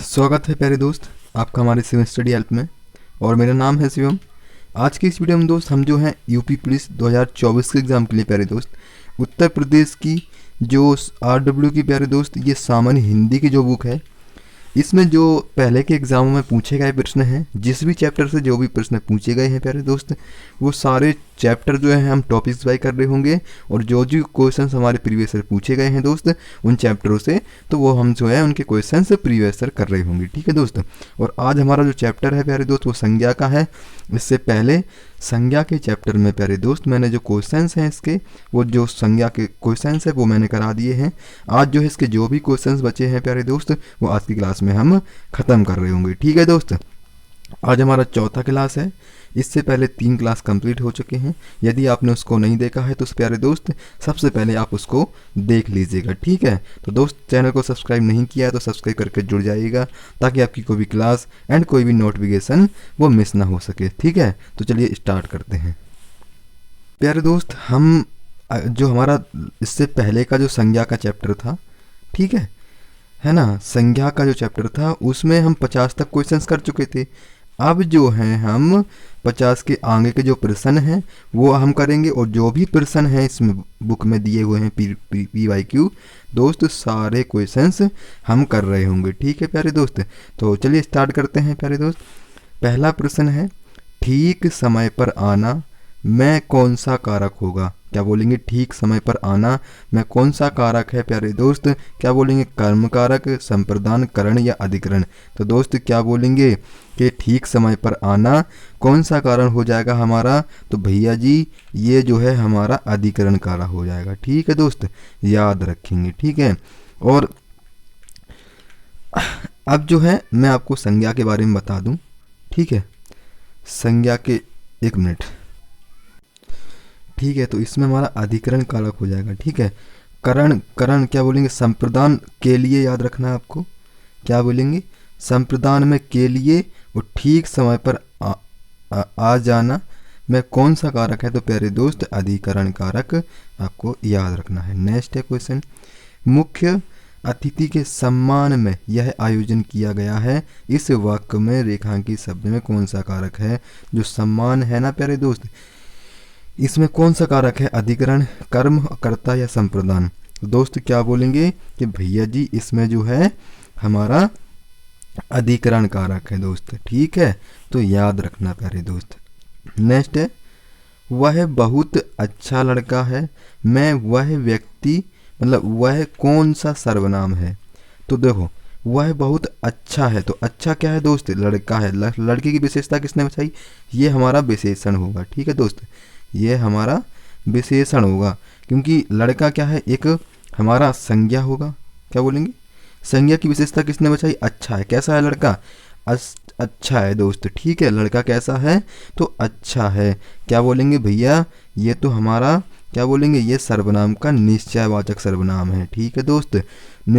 स्वागत है प्यारे दोस्त आपका हमारे सिविल स्टडी हेल्प में। और मेरा नाम है शिवम। आज की इस वीडियो में दोस्त हम जो है यूपी पुलिस 2024 के एग्ज़ाम के लिए प्यारे दोस्त उत्तर प्रदेश की जो आरडब्ल्यू की प्यारे दोस्त ये सामान्य हिंदी की जो बुक है, इसमें जो पहले के एग्ज़ामों में पूछे गए प्रश्न हैं, जिस भी चैप्टर से जो भी प्रश्न पूछे गए हैं प्यारे दोस्त, वो सारे चैप्टर जो है हम टॉपिक्स वाइज कर रहे होंगे। और जो जो क्वेश्चन हमारे प्रीवियस ईयर पूछे गए हैं दोस्त उन चैप्टरों से, तो वो हम जो है उनके क्वेश्चन से प्रीवियस ईयर कर रहे होंगे। ठीक है दोस्त। और आज हमारा जो चैप्टर है प्यारे दोस्त वो संज्ञा का है। इससे पहले संज्ञा के चैप्टर में प्यारे दोस्त मैंने जो क्वेश्चंस हैं इसके, वो जो संज्ञा के क्वेश्चंस हैं वो मैंने करा दिए हैं। आज जो है इसके जो भी क्वेश्चंस बचे हैं प्यारे दोस्त वो आज की क्लास में हम ख़त्म कर रहे होंगे। ठीक है दोस्त। आज हमारा चौथा क्लास है। इससे पहले 3 क्लास कंप्लीट हो चुके हैं। यदि आपने उसको नहीं देखा है तो प्यारे दोस्त सबसे पहले आप उसको देख लीजिएगा। ठीक है। तो दोस्त चैनल को सब्सक्राइब नहीं किया है तो सब्सक्राइब करके जुड़ जाइएगा, ताकि आपकी कोई भी क्लास एंड कोई भी नोटिफिकेशन वो मिस ना हो सके। ठीक है। तो चलिए स्टार्ट करते हैं प्यारे दोस्त। हम जो हमारा इससे पहले का जो संज्ञा का चैप्टर था, ठीक है ना, संज्ञा का जो चैप्टर था उसमें हम 50 तक क्वेश्चंस कर चुके थे। अब जो हैं हम 50 के आगे के जो प्रश्न हैं वो हम करेंगे। और जो भी प्रश्न हैं इसमें बुक में दिए हुए हैं PYQ दोस्त, सारे क्वेश्चंस हम कर रहे होंगे। ठीक है प्यारे दोस्त। तो चलिए स्टार्ट करते हैं प्यारे दोस्त। पहला प्रश्न है, ठीक समय पर आना में कौन सा कारक होगा? क्या बोलेंगे? ठीक समय पर आना में कौन सा कारक है प्यारे दोस्त? क्या बोलेंगे? कर्म कारक, संप्रदान, करण या अधिकरण? तो दोस्त क्या बोलेंगे कि ठीक समय पर आना कौन सा कारण हो जाएगा हमारा? तो भैया जी ये जो है हमारा अधिकरण कारक हो जाएगा। ठीक है दोस्त, याद रखेंगे। ठीक है। और अब जो है मैं आपको संज्ञा के बारे में बता दूं। ठीक है। संज्ञा के 1 मिनट। ठीक है। तो इसमें हमारा अधिकरण कारक हो जाएगा। ठीक है। करण क्या बोलेंगे? संप्रदान के लिए याद रखना है आपको। क्या बोलेंगे? संप्रदान में के लिए और ठीक समय पर आ जाना में कौन सा कारक है? तो प्यारे दोस्त अधिकरण कारक आपको याद रखना है। नेक्स्ट है क्वेश्चन, मुख्य अतिथि के सम्मान में यह आयोजन किया गया है, इस वाक्य में रेखांकित शब्द में कौन सा कारक है? जो सम्मान है ना प्यारे दोस्त, इसमें कौन सा कारक है? अधिकरण, कर्म, कर्ता या संप्रदान? दोस्त क्या बोलेंगे कि भैया जी इसमें जो है हमारा अधिकरण कारक है दोस्त। ठीक है। तो याद रखना प्यारे दोस्त। नेक्स्ट है, वह बहुत अच्छा लड़का है मैं वह व्यक्ति, मतलब वह कौन सा सर्वनाम है? तो देखो वह बहुत अच्छा है, तो अच्छा क्या है दोस्त? लड़का है। लड़के की विशेषता किसने बताई? ये हमारा विशेषण होगा। ठीक है दोस्त, ये हमारा विशेषण होगा, क्योंकि लड़का क्या है? एक हमारा संज्ञा होगा। क्या बोलेंगे? संज्ञा की विशेषता किसने बताई? अच्छा है। कैसा है लड़का? अच्छा है दोस्त। ठीक है। लड़का कैसा है? तो अच्छा है। क्या बोलेंगे भैया? ये तो हमारा क्या बोलेंगे? ये सर्वनाम का निश्चयवाचक सर्वनाम है। ठीक है दोस्त।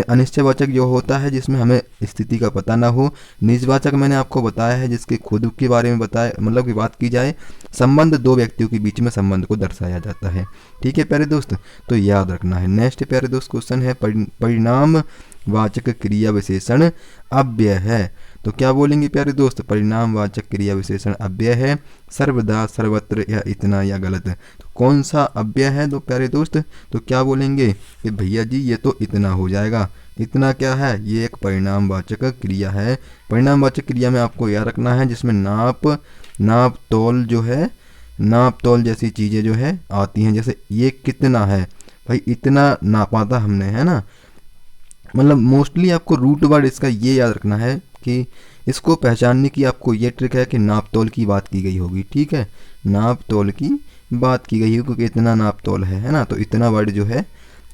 अनिश्चयवाचक जो होता है जिसमें हमें स्थिति का पता ना हो। निजवाचक मैंने आपको बताया है जिसके खुद के बारे में बताया, मतलब की बात की जाए, संबंध 2 व्यक्तियों के बीच में संबंध को दर्शाया जाता है। ठीक है प्यारे दोस्त, तो याद रखना है। नेक्स्ट प्यारे दोस्त क्वेश्चन है, परिणाम वाचक क्रिया विशेषण अव्यय है। तो क्या बोलेंगे प्यारे दोस्त? परिणाम वाचक क्रिया विशेषण अव्यय है, सर्वदा, सर्वत्र या इतना या गलत? तो कौन सा अव्यय है तो प्यारे दोस्त? तो क्या बोलेंगे कि भैया जी ये तो इतना हो जाएगा। इतना क्या है? ये एक परिणाम वाचक क्रिया है। परिणाम वाचक क्रिया में आपको याद रखना है जिसमें नाप तोल जो है, नाप तोल जैसी चीज़ें जो है आती हैं। जैसे ये कितना है भाई, इतना नापा था हमने, है ना। मतलब मोस्टली आपको रूट वर्ड इसका ये याद रखना है कि इसको पहचानने की आपको ये ट्रिक है कि नाप तोल की बात की गई होगी। ठीक है। नाप तोल की बात की गई होगी क्योंकि इतना नाप तोल है ना। तो इतना वर्ड जो है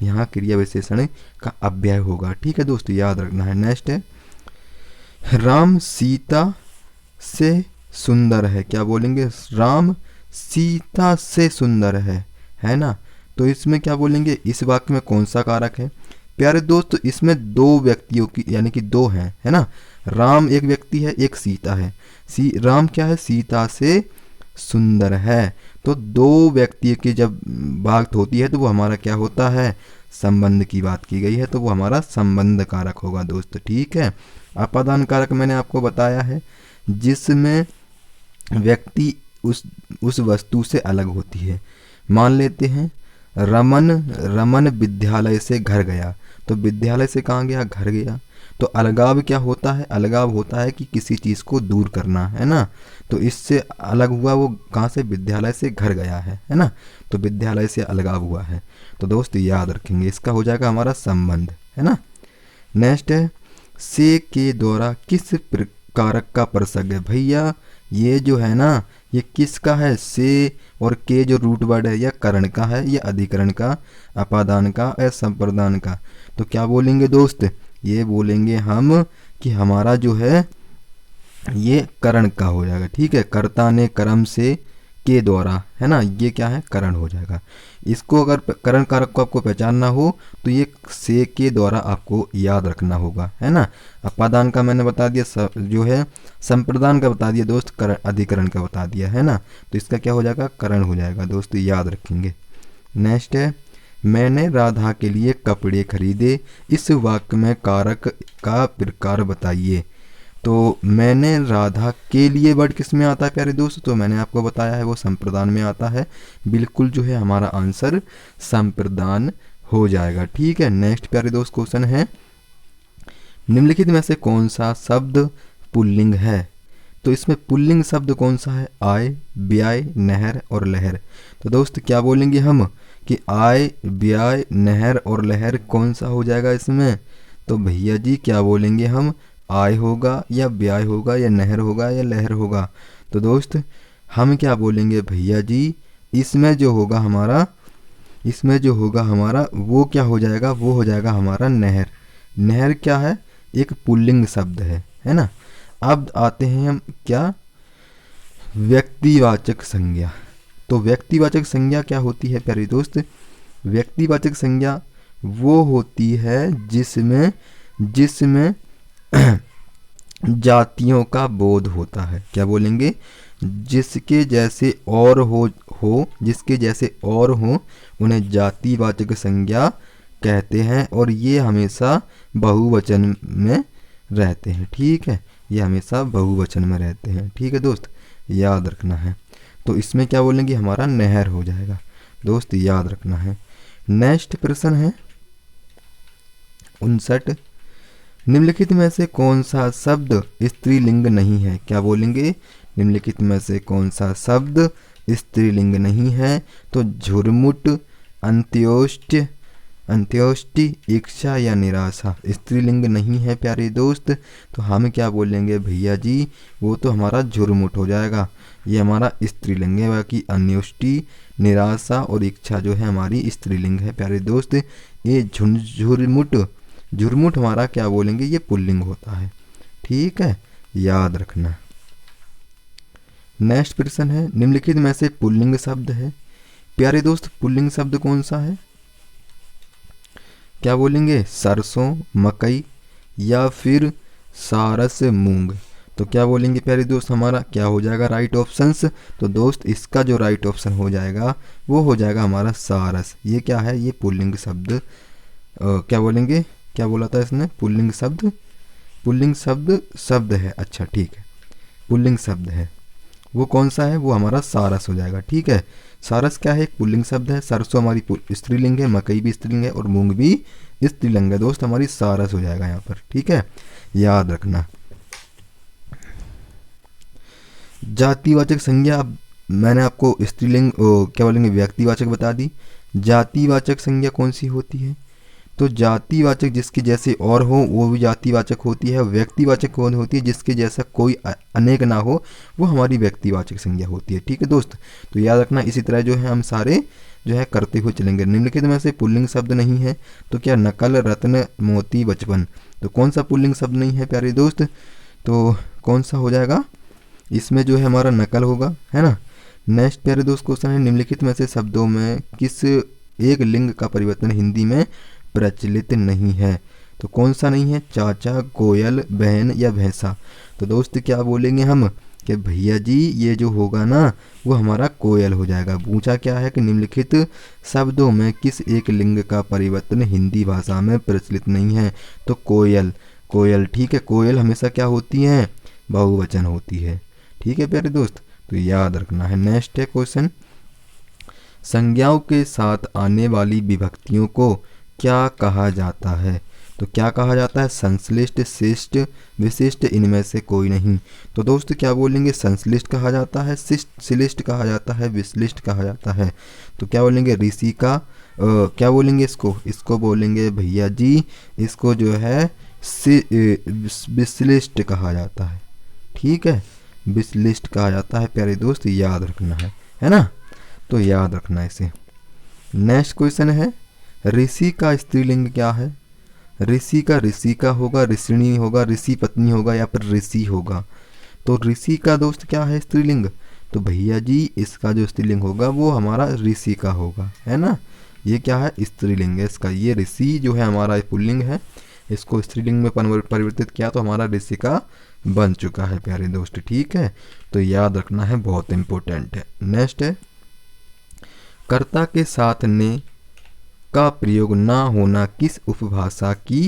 यहाँ क्रिया विशेषण का अव्यय होगा। ठीक है दोस्तों, याद रखना है। नेक्स्ट है, राम सीता से सुंदर है। क्या बोलेंगे? राम सीता से सुंदर है ना। तो इसमें क्या बोलेंगे? इस वाक्य में कौन सा कारक है प्यारे दोस्त? इसमें 2 व्यक्तियों की यानी कि 2 हैं, है ना। राम एक व्यक्ति है, एक सीता है। राम क्या है? सीता से सुंदर है। तो दो व्यक्ति की जब बात होती है तो वो हमारा क्या होता है, संबंध की बात की गई है, तो वो हमारा संबंध कारक होगा दोस्त। ठीक है, अपादान कारक मैंने आपको बताया है जिसमें व्यक्ति उस वस्तु से अलग होती है। मान लेते हैं रमन विद्यालय से घर गया, तो विद्यालय से कहाँ गया, घर गया। तो अलगाव क्या होता है, अलगाव होता है कि किसी चीज़ को दूर करना, है ना। तो इससे अलग हुआ वो कहाँ से, विद्यालय से घर गया है ना। तो विद्यालय से अलगाव हुआ है। तो दोस्त याद रखेंगे, इसका हो जाएगा हमारा संबंध, है ना। नेक्स्ट है से के द्वारा किस कारक का प्रसंग है। भैया ये जो है ना, ये किसका है, से और के जो रूट वर्ड है, या करण का है, या अधिकरण का, अपादान का, या संप्रदान का। तो क्या बोलेंगे दोस्त, ये बोलेंगे हम कि हमारा जो है ये करण का हो जाएगा। ठीक है, कर्ता ने कर्म से के द्वारा, है ना, ये क्या है, करण हो जाएगा। इसको अगर करण कारक को आपको पहचानना हो तो ये से के द्वारा आपको याद रखना होगा, है ना। अपादान का मैंने बता दिया, जो है संप्रदान का बता दिया दोस्त, करण अधिकरण का बता दिया, है ना। तो इसका क्या हो जाएगा, करण हो जाएगा दोस्त, याद रखेंगे। नेक्स्ट है मैंने राधा के लिए कपड़े खरीदे, इस वाक्य में कारक का प्रकार बताइए। तो मैंने राधा के लिए वर्ड किस में आता है प्यारे दोस्त, तो मैंने आपको बताया है वो संप्रदान में आता है। बिल्कुल जो है हमारा आंसर संप्रदान हो जाएगा। ठीक है, नेक्स्ट प्यारे दोस्त क्वेश्चन है निम्नलिखित में से कौन सा शब्द पुल्लिंग है। तो इसमें पुल्लिंग शब्द कौन सा है, आय, ब्याय, नहर और लहर। तो दोस्त क्या बोलेंगे हम कि आय, ब्याय, नहर और लहर कौन सा हो जाएगा इसमें। तो भैया जी क्या बोलेंगे हम, आय होगा या ब्याय होगा या नहर होगा या लहर होगा। तो दोस्त हम क्या बोलेंगे भैया जी, इसमें जो होगा हमारा वो क्या हो जाएगा, वो हो जाएगा हमारा नहर। नहर क्या है, एक पुल्लिंग शब्द है ना। अब आते हैं हम क्या, व्यक्तिवाचक संज्ञा। तो व्यक्तिवाचक संज्ञा क्या होती है प्यारे दोस्त, व्यक्तिवाचक संज्ञा वो होती है जिसमें जातियों का बोध होता है। क्या बोलेंगे, जिसके जैसे और जिसके जैसे और हो उन्हें जातिवाचक संज्ञा कहते हैं, और ये हमेशा बहुवचन में रहते हैं। ठीक है, ये हमेशा बहुवचन में रहते हैं। ठीक है दोस्त, याद रखना है। तो इसमें क्या बोलेंगे, हमारा नहर हो जाएगा दोस्त, याद रखना है। नेक्स्ट प्रश्न है 59, निम्नलिखित में से कौन सा शब्द स्त्रीलिंग नहीं है। क्या बोलेंगे, निम्नलिखित में से कौन सा शब्द स्त्रीलिंग नहीं है। तो झुरमुट, अंत्योष्टि, इच्छा या निराशा स्त्रीलिंग नहीं है प्यारे दोस्त। तो हम क्या बोलेंगे भैया जी, वो तो हमारा झुरमुट हो जाएगा, ये हमारा स्त्रीलिंग है। बाकी अन्योष्टि, निराशा और इच्छा जो है हमारी स्त्रीलिंग है प्यारे दोस्त। ये झुरमुट हमारा क्या बोलेंगे, ये पुल्लिंग होता है। ठीक है, याद रखना। नेक्स्ट प्रश्न है निम्नलिखित में से पुल्लिंग शब्द है। प्यारे दोस्त पुल्लिंग शब्द कौन सा है, क्या बोलेंगे, सरसों, मकई या फिर सारस, मूंग। तो क्या बोलेंगे प्यारे दोस्त, हमारा क्या हो जाएगा राइट ऑप्शंस। तो दोस्त इसका जो राइट ऑप्शन हो जाएगा वो हो जाएगा हमारा सारस। ये क्या है, ये पुल्लिंग शब्द, क्या बोलेंगे, क्या बोला था इसने, पुल्लिंग शब्द है। अच्छा ठीक है, पुल्लिंग शब्द है, वो कौन सा है, वो हमारा सारस हो जाएगा। ठीक है, सारस क्या है, एक पुल्लिंग शब्द है। सरसों हमारी स्त्रीलिंग है, मकई भी स्त्रीलिंग है और मूंग भी स्त्रीलिंग है दोस्त, हमारी सारस हो जाएगा यहाँ पर। ठीक है, याद रखना। जातिवाचक संज्ञा, अब मैंने आपको स्त्रीलिंग क्या बोलेंगे व्यक्तिवाचक बता दी। जातिवाचक संज्ञा कौन सी होती है, तो जातिवाचक जिसके जैसे और हो वो भी जातिवाचक होती है। व्यक्तिवाचक कौन होती है, जिसके जैसा कोई अनेक ना हो वो हमारी व्यक्तिवाचक संज्ञा होती है। ठीक है दोस्त, तो याद रखना। इसी तरह जो है हम सारे जो है करते हुए चलेंगे। निम्नलिखित में से पुल्लिंग शब्द नहीं है, तो क्या नकल, रत्न, मोती, बचपन। तो कौन सा पुल्लिंग शब्द नहीं है प्यारे दोस्त, तो कौन सा हो जाएगा, इसमें जो है हमारा नकल होगा, है ना। नेक्स्ट प्यारे दोस्त क्वेश्चन है निम्नलिखित में से शब्दों में किस एक लिंग का परिवर्तन हिंदी में प्रचलित नहीं है। तो कौन सा नहीं है, चाचा, कोयल, बहन या भैंसा। तो दोस्त क्या बोलेंगे हम कि भैया जी ये जो होगा ना वो हमारा कोयल हो जाएगा। पूछा क्या है कि निम्नलिखित शब्दों में किस एक लिंग का परिवर्तन हिंदी भाषा में प्रचलित नहीं है। तो कोयल, कोयल ठीक है, कोयल हमेशा क्या होती है, बहुवचन होती है। ठीक है प्यारे दोस्त, तो याद रखना है। नेक्स्ट है क्वेश्चन, संज्ञाओं के साथ आने वाली विभक्तियों को क्या कहा जाता है। तो क्या कहा जाता है, संश्लिष्ट, शिष्ट, विशिष्ट, इनमें से कोई नहीं। तो दोस्त क्या बोलेंगे, संश्लिष्ट कहा जाता है, शिष्ट, श्लिष्ट कहा जाता है, विश्लिष्ट कहा जाता है। तो क्या बोलेंगे, ऋषि का क्या बोलेंगे इसको बोलेंगे भैया जी, इसको जो है विश्लिष्ट कहा जाता है। ठीक है, विश्लिष्ट कहा जाता है प्यारे दोस्त, याद रखना है ना, तो याद रखना इसे। नेक्स्ट क्वेश्चन है, ऋषि का स्त्रीलिंग क्या है। ऋषि का होगा, ऋषिणी होगा, ऋषि पत्नी होगा या फिर ऋषि होगा। तो ऋषि का दोस्त क्या है स्त्रीलिंग, तो भैया जी इसका जो स्त्रीलिंग होगा वो हमारा ऋषि का होगा, है ना। ये क्या है, स्त्रीलिंग है इसका। ये ऋषि जो है हमारा पुल्लिंग है, इसको स्त्रीलिंग में परिवर्तित किया तो हमारा ऋषि का बन चुका है प्यारे दोस्त। ठीक है, तो याद रखना है, बहुत इंपॉर्टेंट है। नेक्स्ट है, कर्ता के साथ ने का प्रयोग ना होना किस उपभाषा की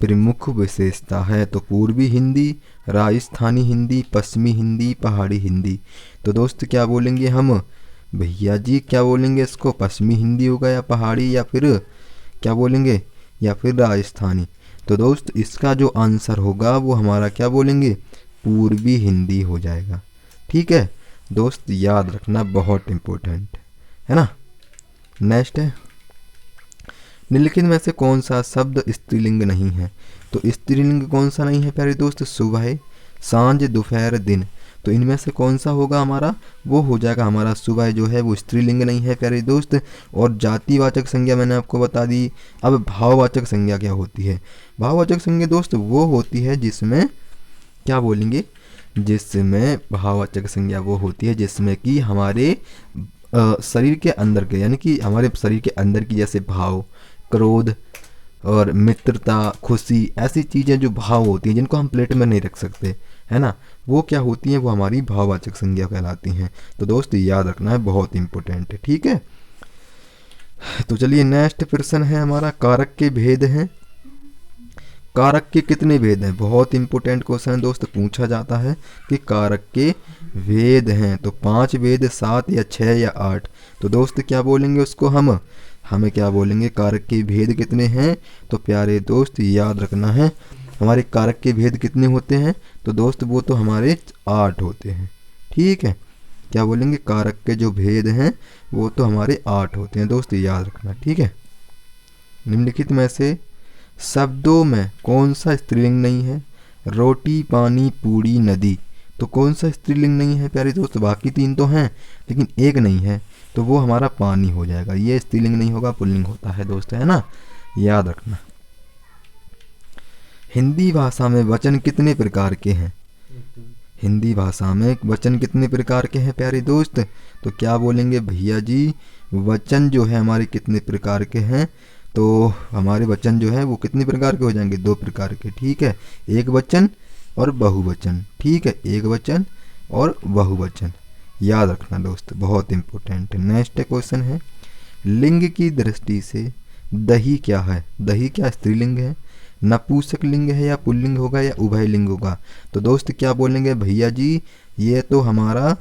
प्रमुख विशेषता है। तो पूर्वी हिंदी, राजस्थानी हिंदी, पश्चिमी हिंदी, पहाड़ी हिंदी। तो दोस्त क्या बोलेंगे हम, भैया जी क्या बोलेंगे इसको, पश्चिमी हिंदी होगा या पहाड़ी या फिर क्या बोलेंगे, या फिर राजस्थानी। तो दोस्त इसका जो आंसर होगा वो हमारा क्या बोलेंगे, पूर्वी हिंदी हो जाएगा। ठीक है दोस्त, याद रखना, बहुत इंपॉर्टेंट है ना। नेक्स्ट है, निम्नलिखित में से कौन सा शब्द स्त्रीलिंग नहीं है। तो स्त्रीलिंग कौन सा नहीं है प्यारे दोस्त, सुबह, सांझ, दोपहर, दिन। तो इनमें से कौन सा होगा हमारा, वो हो जाएगा हमारा सुबह जो है वो स्त्रीलिंग नहीं है प्यारे दोस्त। और जातिवाचक संज्ञा मैंने आपको बता दी। अब भाववाचक संज्ञा क्या होती है, भाववाचक संज्ञा दोस्त वो होती है जिसमें क्या बोलेंगे, जिसमें भाववाचक संज्ञा वो होती है जिसमें कि हमारे शरीर के अंदर के, यानी कि हमारे शरीर के अंदर की, जैसे भाव, क्रोध और मित्रता, खुशी, ऐसी चीज़ें जो भाव होती हैं जिनको हम प्लेट में नहीं रख सकते, है ना, वो क्या होती हैं, वो हमारी भाववाचक संज्ञा कहलाती हैं। तो दोस्त याद रखना है, बहुत इंपॉर्टेंट है। ठीक है, तो चलिए नेक्स्ट प्रश्न है हमारा, कारक के भेद हैं। कारक के कितने भेद हैं, बहुत इंपॉर्टेंट क्वेश्चन है दोस्त, पूछा जाता है कि कारक के भेद हैं। तो 5 भेद, 7 या 6 या 8। तो दोस्त क्या बोलेंगे उसको, हमें क्या बोलेंगे, कारक के भेद कितने हैं। तो प्यारे दोस्त याद रखना है, हमारे कारक के भेद कितने होते हैं। तो दोस्त वो तो हमारे 8 होते हैं। ठीक है, क्या बोलेंगे, कारक के जो भेद हैं वो तो हमारे 8 होते हैं दोस्त, याद रखना। ठीक है, निम्नलिखित में से शब्दों में कौन सा स्त्रीलिंग नहीं है। रोटी, पानी, पूड़ी, नदी। तो कौन सा स्त्रीलिंग नहीं है प्यारे दोस्त, बाकी 3 तो हैं लेकिन एक नहीं है, तो वो हमारा पानी हो जाएगा। ये स्त्रीलिंग नहीं होगा, पुल्लिंग होता है दोस्त, है ना, याद रखना। हिंदी भाषा में वचन कितने प्रकार के हैं। हिंदी भाषा में वचन कितने प्रकार के हैं प्यारे दोस्त। तो क्या बोलेंगे भैया जी, वचन जो है हमारे कितने प्रकार के हैं। तो हमारे वचन जो है वो कितने प्रकार के हो जाएंगे, 2 प्रकार के। ठीक है, एक वचन और बहुवचन। ठीक है, एक वचन और बहुवचन, याद रखना दोस्त, बहुत इंपॉर्टेंट। नेक्स्ट क्वेश्चन है, लिंग की दृष्टि से दही क्या है। दही क्या स्त्रीलिंग है, नपुंसक लिंग है या पुल्लिंग होगा या उभय लिंग होगा। तो दोस्त क्या बोलेंगे भैया जी, ये तो हमारा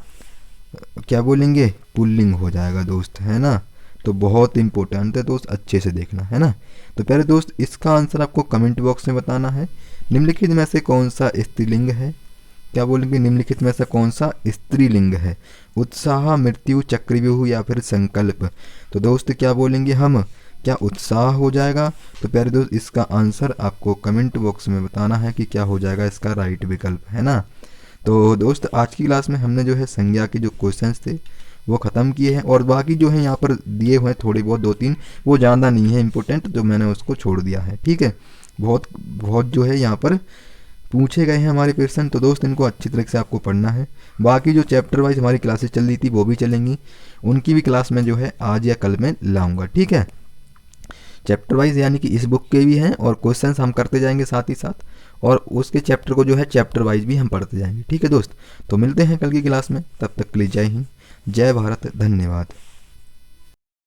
क्या बोलेंगे, पुल्लिंग हो जाएगा दोस्त, है ना। तो बहुत इंपॉर्टेंट है दोस्त, अच्छे से देखना, है ना। तो प्यारे दोस्त इसका आंसर आपको कमेंट बॉक्स में बताना है। निम्नलिखित में से कौन सा स्त्रीलिंग है। क्या बोलेंगे, निम्नलिखित में से कौन सा स्त्रीलिंग है। उत्साह, मृत्यु, चक्रव्यूह या फिर संकल्प। तो दोस्त क्या बोलेंगे हम, क्या उत्साह हो जाएगा। तो प्यारे दोस्त इसका आंसर आपको कमेंट बॉक्स में बताना है कि क्या हो जाएगा इसका राइट विकल्प, है ना। तो दोस्त आज की क्लास में हमने जो है संज्ञा के जो क्वेश्चंस थे वो ख़त्म किए हैं, और बाकी जो है यहाँ पर दिए हुए हैं थोड़े बहुत 2-3, वो ज़्यादा नहीं है इंपॉर्टेंट, तो मैंने उसको छोड़ दिया है। ठीक है, बहुत जो है यहाँ पर पूछे गए हैं हमारे प्रश्न, तो दोस्त इनको अच्छी तरह से आपको पढ़ना है। बाकी जो चैप्टर वाइज हमारी क्लासेस चल रही थी वो भी चलेंगी, उनकी भी क्लास में जो है आज या कल में लाऊंगा। ठीक है, चैप्टर वाइज यानी कि इस बुक के भी हैं और क्वेश्चंस हम करते जाएंगे साथ ही साथ, और उसके चैप्टर को जो है चैप्टर वाइज भी हम पढ़ते जाएंगे। ठीक है दोस्त, तो मिलते हैं कल की क्लास में, तब तक के लिए जय हिंद, जय भारत, धन्यवाद।